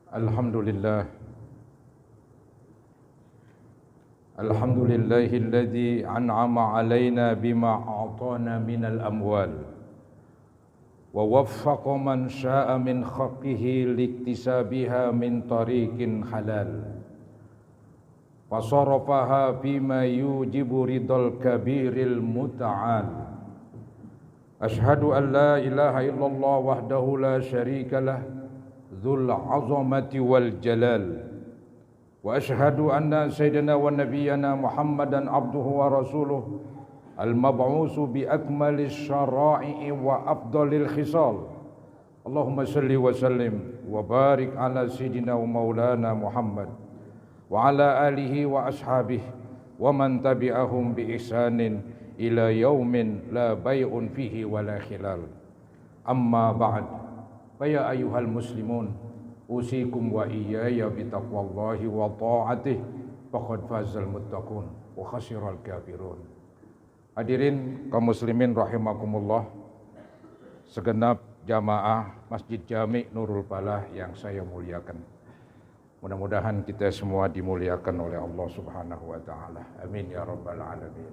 Alhamdulillah. Alhamdulillahilladzi an'ama alaina bima a'tana minal amwal wa waffaqa man syaa min khalqihi liktisabiha min tariqin halal wa sarafaha bima yujibu ridal kabiril muta'al. Ashhadu an la ilaha illallah wahdahu la syarika lah dzul azamati wal jalal wa ashhadu anna sayyidina wa nabiyyana Muhammadan abduhu wa rasuluh al-mab'usu bi akmalis syara'i wa afdalil khisal. Allahumma salli wa sallim wa barik ala sayyidina wa maulana Muhammad wa ala alihi wa ashabihi wa man tabi'ahum bi ihsanin ila yaumin la bay'un fihi wa la khilal. Amma ba'd. Ya ayyuhal muslimun, usikum wa iyaya bitaqwallahi wa ta'atih, faqad fazal muttaqun wa khasiral kafirun. Hadirin kaum muslimin rahimakumullah, segenap jamaah Masjid Jami' Nurul Falah yang saya muliakan. Mudah-mudahan kita semua dimuliakan oleh Allah Subhanahu wa taala. Amin ya rabbal alamin.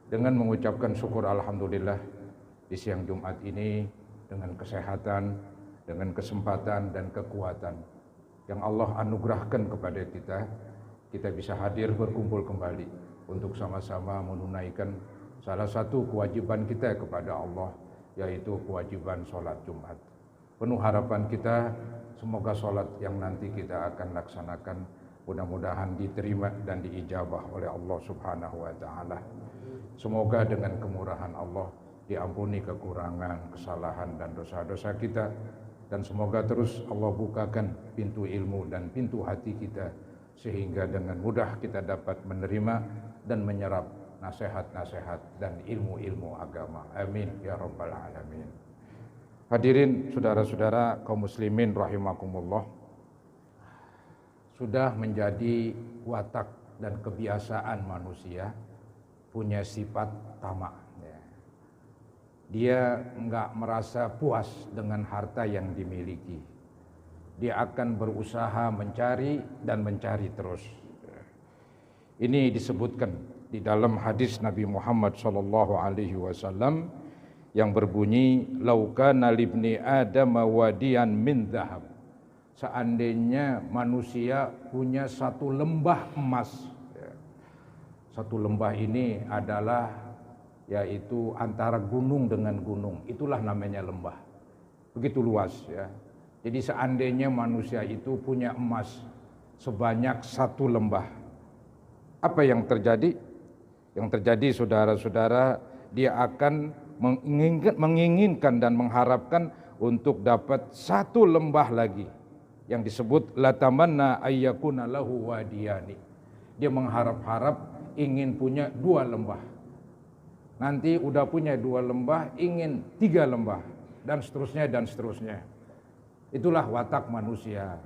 Dengan mengucapkan syukur alhamdulillah di siang Jumat ini, dengan kesehatan, dengan kesempatan dan kekuatan yang Allah anugerahkan kepada kita bisa hadir berkumpul kembali untuk sama-sama menunaikan salah satu kewajiban kita kepada Allah, yaitu kewajiban sholat Jumat. Penuh harapan kita semoga sholat yang nanti kita akan laksanakan mudah-mudahan diterima dan diijabah oleh Allah Subhanahu wa taala. Semoga dengan kemurahan Allah diampuni kekurangan, kesalahan dan dosa-dosa kita, dan semoga terus Allah bukakan pintu ilmu dan pintu hati kita sehingga dengan mudah kita dapat menerima dan menyerap nasihat-nasihat dan ilmu-ilmu agama. Amin ya rabbal alamin. Hadirin saudara-saudara kaum muslimin rahimakumullah, sudah menjadi watak dan kebiasaan manusia punya sifat tamak. Dia enggak merasa puas dengan harta yang dimiliki. Dia akan berusaha mencari dan mencari terus. Ini disebutkan di dalam hadis Nabi Muhammad SAW yang berbunyi, "Lau kana libni Adam wadiyan min dhahab." Seandainya manusia punya satu lembah emas. Satu lembah ini adalah yaitu antara gunung dengan gunung, itulah namanya lembah, begitu luas ya. Jadi seandainya manusia itu punya emas sebanyak satu lembah, apa yang terjadi? Yang terjadi saudara-saudara, dia akan menginginkan dan mengharapkan untuk dapat satu lembah lagi, yang disebut latamanna ayyakuna lahu wadiyani. Dia mengharap-harap ingin punya dua lembah. Nanti udah punya dua lembah, ingin tiga lembah, dan seterusnya dan seterusnya. Itulah watak manusia,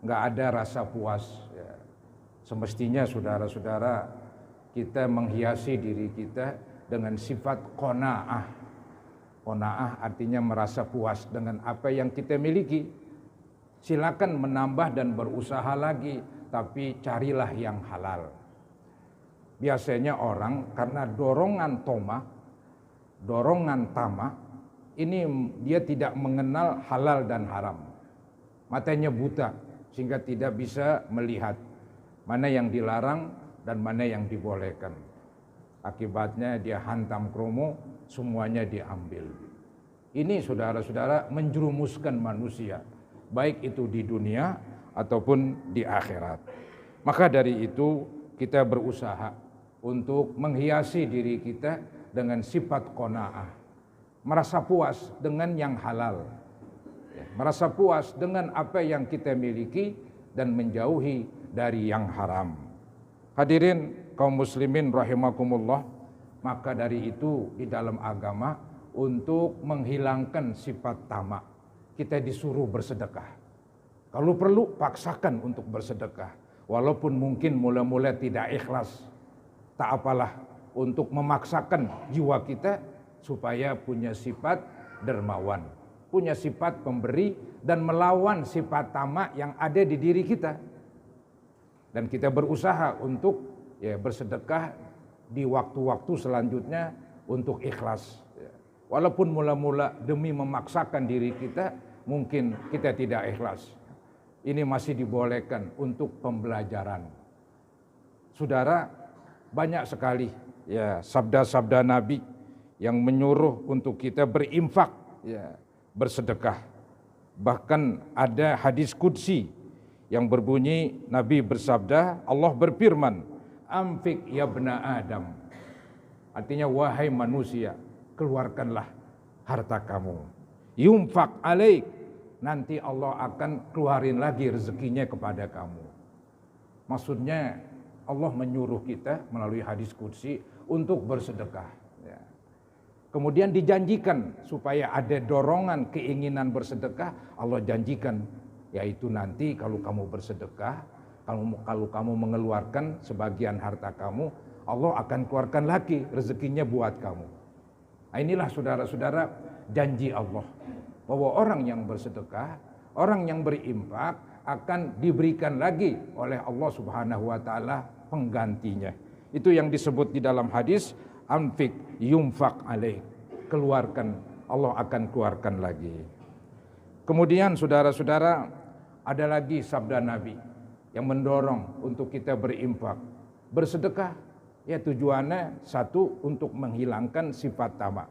nggak ada rasa puas. Ya. Semestinya saudara-saudara kita menghiasi diri kita dengan sifat qanaah. Qanaah artinya merasa puas dengan apa yang kita miliki. Silakan menambah dan berusaha lagi, tapi carilah yang halal. Biasanya orang karena dorongan tamak, ini dia tidak mengenal halal dan haram. Matanya buta sehingga tidak bisa melihat mana yang dilarang dan mana yang dibolehkan. Akibatnya dia hantam kromo, semuanya diambil. Ini saudara-saudara menjerumuskan manusia, baik itu di dunia ataupun di akhirat. Maka dari itu kita berusaha untuk menghiasi diri kita dengan sifat qanaah, merasa puas dengan yang halal, merasa puas dengan apa yang kita miliki dan menjauhi dari yang haram. Hadirin kaum muslimin rahimakumullah, maka dari itu di dalam agama untuk menghilangkan sifat tamak, kita disuruh bersedekah. Kalau perlu paksakan untuk bersedekah, walaupun mungkin mula-mula tidak ikhlas. Tak apalah untuk memaksakan jiwa kita supaya punya sifat dermawan, punya sifat pemberi dan melawan sifat tamak yang ada di diri kita. Dan kita berusaha untuk bersedekah di waktu-waktu selanjutnya untuk ikhlas. Walaupun mula-mula demi memaksakan diri kita, mungkin kita tidak ikhlas. Ini masih dibolehkan untuk pembelajaran. Saudara, banyak sekali sabda-sabda Nabi yang menyuruh untuk kita berinfak, bersedekah. Bahkan ada hadis qudsi yang berbunyi, Nabi bersabda, Allah berfirman, "Amfik ya bna Adam." Artinya, wahai manusia, keluarkanlah harta kamu. Yumfak alaik, nanti Allah akan keluarin lagi rezekinya kepada kamu. Maksudnya Allah menyuruh kita melalui hadis qudsi untuk bersedekah. Kemudian dijanjikan supaya ada dorongan keinginan bersedekah. Allah janjikan, yaitu nanti kalau kamu bersedekah, kalau kamu mengeluarkan sebagian harta kamu, Allah akan keluarkan lagi rezekinya buat kamu. Nah, inilah saudara-saudara janji Allah, bahwa orang yang bersedekah, orang yang berinfak akan diberikan lagi oleh Allah Subhanahu wa taala penggantinya. Itu yang disebut di dalam hadis, anfik yumfak alaih, keluarkan, Allah akan keluarkan lagi. Kemudian saudara-saudara, ada lagi sabda Nabi yang mendorong untuk kita berinfak, bersedekah. Ya, tujuannya satu, untuk menghilangkan sifat tamak,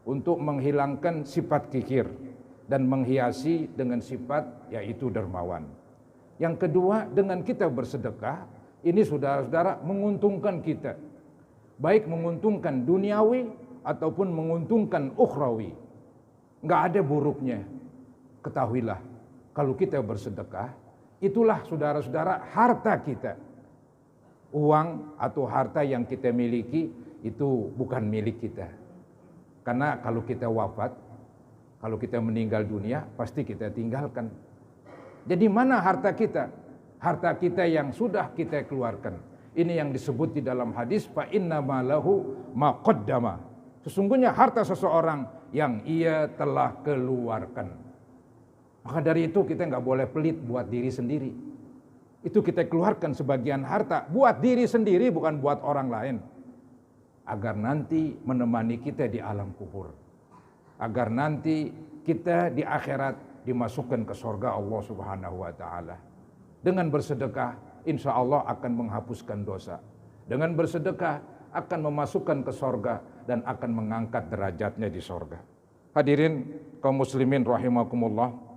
untuk menghilangkan sifat kikir, dan menghiasi dengan sifat yaitu dermawan. Yang kedua, dengan kita bersedekah, ini saudara-saudara menguntungkan kita, baik menguntungkan duniawi ataupun menguntungkan ukhrawi. Nggak ada buruknya. Ketahuilah, kalau kita bersedekah, itulah saudara-saudara harta kita. Uang atau harta yang kita miliki itu bukan milik kita. Karena kalau kita wafat, kalau kita meninggal dunia, pasti kita tinggalkan. Jadi mana harta kita? Harta kita yang sudah kita keluarkan. Ini yang disebut di dalam hadis, fa inna ma lahu ma qaddama. Sesungguhnya harta seseorang yang ia telah keluarkan. Maka dari itu kita nggak boleh pelit buat diri sendiri. Itu kita keluarkan sebagian harta buat diri sendiri, bukan buat orang lain. Agar nanti menemani kita di alam kubur. Agar nanti kita di akhirat dimasukkan ke surga Allah Subhanahu wa taala. Dengan bersedekah, insya Allah akan menghapuskan dosa. Dengan bersedekah akan memasukkan ke surga dan akan mengangkat derajatnya di surga. Hadirin kaum muslimin rahimakumullah,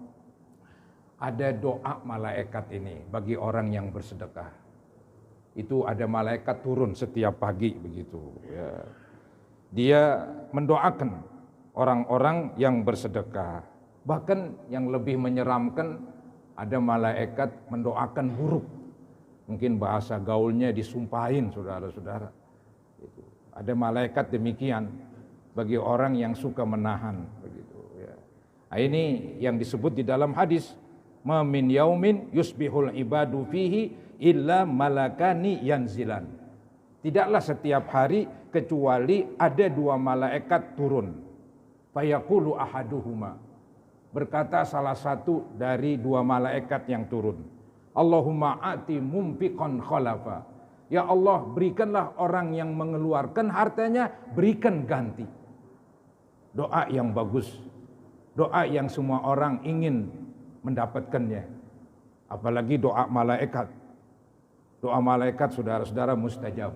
ada doa malaikat ini bagi orang yang bersedekah. Itu ada malaikat turun setiap pagi begitu. Ya. Dia mendoakan orang-orang yang bersedekah. Bahkan yang lebih menyeramkan, ada malaikat mendoakan buruk. Mungkin bahasa gaulnya disumpahin saudara-saudara. Ada malaikat demikian bagi orang yang suka menahan begitu. Ya. Nah, ini yang disebut di dalam hadis, ma min yaumin yusbihul ibadu fihi illa malakani yanzilan. Tidaklah setiap hari kecuali ada dua malaikat turun. Fayaqulu ahaduhuma, berkata salah satu dari dua malaikat yang turun, Allahumma ati mumfiqan khalafa. Ya Allah, berikanlah orang yang mengeluarkan hartanya, berikan ganti. Doa yang bagus, doa yang semua orang ingin mendapatkannya. Apalagi doa malaikat. Doa malaikat saudara-saudara mustajab.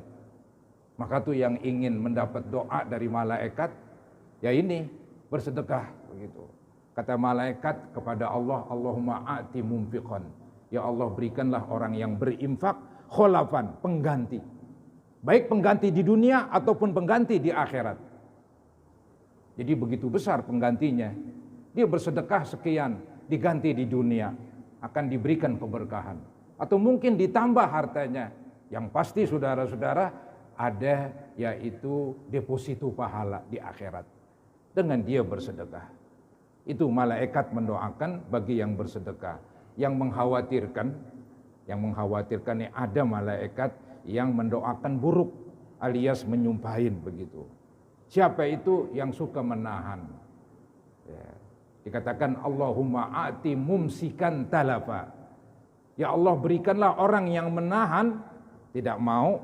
Maka tuh yang ingin mendapat doa dari malaikat, ya ini bersedekah begitu. Kata malaikat kepada Allah, Allahumma ati mumfiqan. Ya Allah, berikanlah orang yang berinfak kholafan, pengganti. Baik pengganti di dunia ataupun pengganti di akhirat. Jadi begitu besar penggantinya. Dia bersedekah sekian, diganti di dunia, akan diberikan keberkahan. Atau mungkin ditambah hartanya. Yang pasti saudara-saudara ada yaitu deposito pahala di akhirat. Dengan dia bersedekah. Itu malaikat mendoakan bagi yang bersedekah. Yang mengkhawatirkan ada malaikat yang mendoakan buruk alias menyumpahin begitu. Siapa itu yang suka menahan? Ya. Dikatakan Allahumma a'ti mumsikan talafa. Ya Allah, berikanlah orang yang menahan, tidak mau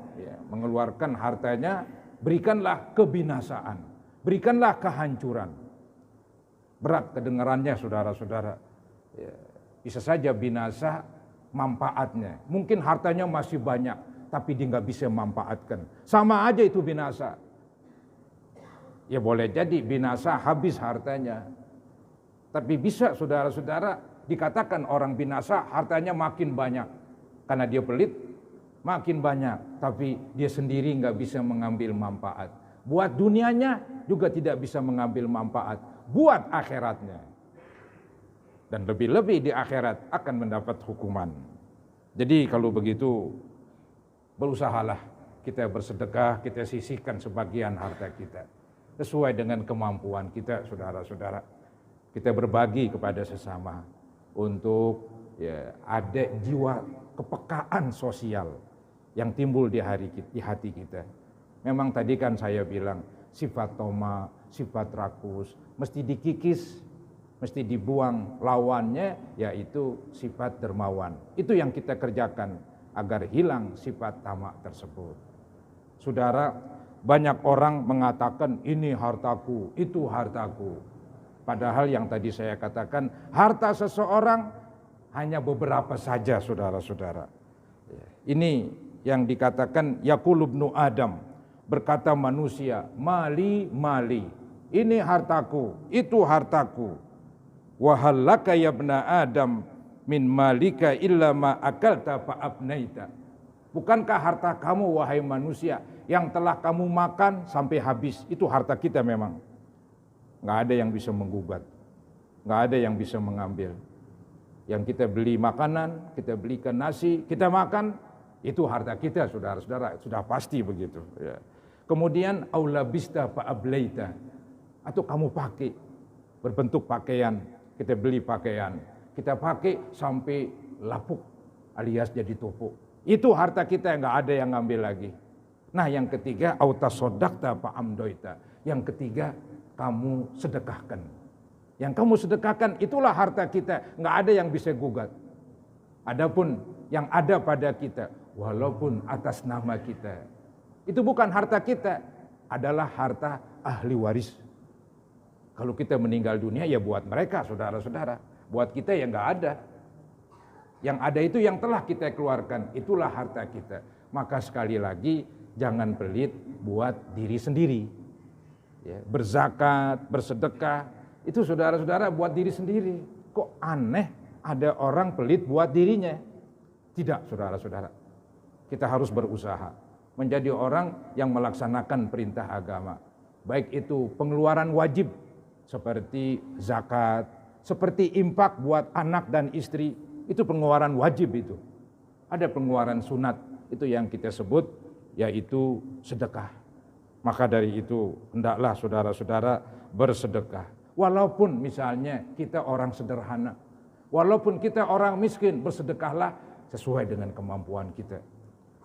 mengeluarkan hartanya, berikanlah kebinasaan, berikanlah kehancuran. Berat kedengarannya saudara-saudara. Bisa saja binasa manfaatnya. Mungkin hartanya masih banyak, tapi dia nggak bisa memanfaatkan. Sama aja itu binasa. Ya boleh jadi binasa habis hartanya. Tapi bisa saudara-saudara dikatakan orang binasa hartanya makin banyak. Karena dia pelit makin banyak. Tapi dia sendiri nggak bisa mengambil manfaat. Buat dunianya juga tidak bisa mengambil manfaat. Buat akhiratnya. Dan lebih-lebih di akhirat akan mendapat hukuman. Jadi kalau begitu berusahalah kita bersedekah, kita sisihkan sebagian harta kita. Sesuai dengan kemampuan kita saudara-saudara. Kita berbagi kepada sesama untuk ada jiwa kepekaan sosial yang timbul di hati kita. Memang tadi kan saya bilang sifat toma, sifat rakus mesti dikikis, mesti dibuang, lawannya yaitu sifat dermawan. Itu yang kita kerjakan agar hilang sifat tamak tersebut. Saudara, banyak orang mengatakan ini hartaku, itu hartaku. Padahal yang tadi saya katakan, harta seseorang hanya beberapa saja saudara-saudara. Ini yang dikatakan yaqulu ibnu Adam, berkata manusia, mali mali, ini hartaku, itu hartaku. Wa hal laka ya ibna Adam min malika illa ma akalta fa abnaita. Bukankah harta kamu wahai manusia yang telah kamu makan sampai habis, itu harta kita memang. Nggak ada yang bisa menggugat, nggak ada yang bisa mengambil. Yang kita beli makanan, kita belikan nasi, kita makan, itu harta kita saudara-saudara, sudah pasti begitu. Ya. Kemudian aulabista fa'ablaita, atau kamu pakai berbentuk pakaian, kita beli pakaian, kita pakai sampai lapuk alias jadi topuk. Itu harta kita, nggak ada yang ngambil lagi. Nah yang ketiga autasodakta fa'amdoita, yang ketiga kamu sedekahkan. Yang kamu sedekahkan itulah harta kita, nggak ada yang bisa gugat. Adapun yang ada pada kita, walaupun atas nama kita, itu bukan harta kita, adalah harta ahli waris. Kalau kita meninggal dunia ya buat mereka saudara-saudara, buat kita ya nggak ada. Yang ada itu yang telah kita keluarkan, itulah harta kita. Maka sekali lagi jangan pelit buat diri sendiri. Ya, berzakat, bersedekah, itu saudara-saudara buat diri sendiri. Kok aneh ada orang pelit buat dirinya? Tidak saudara-saudara. Kita harus berusaha menjadi orang yang melaksanakan perintah agama. Baik itu pengeluaran wajib seperti zakat, seperti infak buat anak dan istri, itu pengeluaran wajib itu. Ada pengeluaran sunat, itu yang kita sebut yaitu sedekah. Maka dari itu hendaklah saudara-saudara bersedekah. Walaupun misalnya kita orang sederhana, walaupun kita orang miskin, bersedekahlah sesuai dengan kemampuan kita.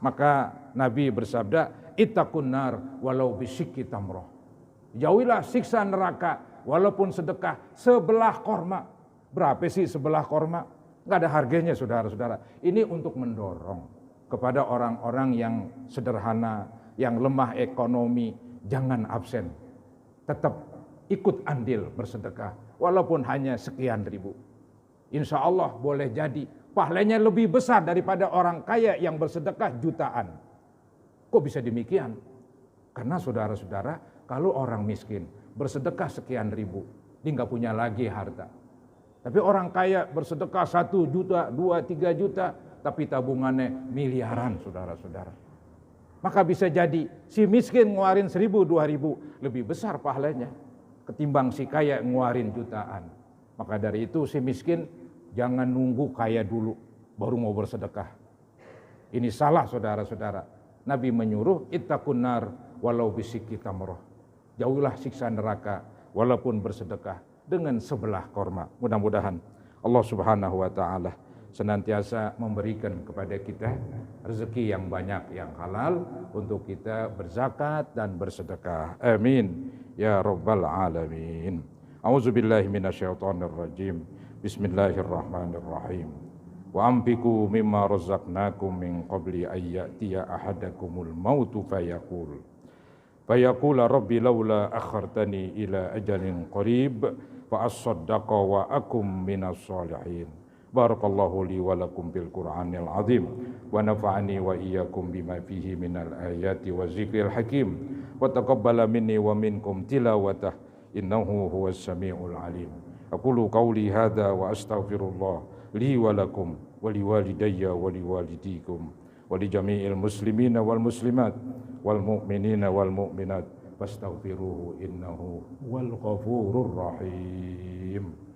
Maka Nabi bersabda, ittaqun nar walau bisyikki tamroh. Jauhilah siksa neraka walaupun sedekah sebelah korma. Berapa sih sebelah korma? Nggak ada harganya saudara-saudara. Ini untuk mendorong kepada orang-orang yang sederhana, yang lemah ekonomi, jangan absen. Tetap ikut andil bersedekah, walaupun hanya sekian ribu. Insya Allah boleh jadi pahalanya lebih besar daripada orang kaya yang bersedekah jutaan. Kok bisa demikian? Karena saudara-saudara, kalau orang miskin bersedekah sekian ribu, dia nggak punya lagi harta. Tapi orang kaya bersedekah 1 juta, 2, 3 juta, tapi tabungannya miliaran saudara-saudara. Maka bisa jadi si miskin ngeluarin 1.000, 2.000 lebih besar pahalanya ketimbang si kaya ngeluarin jutaan. Maka dari itu si miskin jangan nunggu kaya dulu baru mau bersedekah. Ini salah saudara-saudara. Nabi menyuruh ittaqun nar walau bisyikki tamroh. Jauhilah siksa neraka walaupun bersedekah dengan sebelah korma. Mudah-mudahan Allah Subhanahu wa taala senantiasa memberikan kepada kita rezeki yang banyak, yang halal untuk kita berzakat dan bersedekah. Amin ya rabbal alamin. A'udzu billahi minasyaitonir rajim. Bismillahirrahmanirrahim. Wa amfiku mimma razaqnakum min qabli ayyatiya ahadakumul mautu fayaqula rabbi laula akhartani ila ajalin qarib fa asaddaqa wa akum minas solihin. Barakallahu li wa lakum bil Qur'anil azim wa nafa'ani wa iyyakum bima fihi minal ayati wa zikril hakim wa taqabbala minni wa minkum tilawatah innahu huwas samiul alim. Aqulu qawli hadza wa astaghfirullah li wa lakum wa liwalidayya wa liwalidikum wa li jami'il muslimina wal muslimat wal mu'minina wal mu'minat fastaghfiruhu innahu wal ghafurur rahim.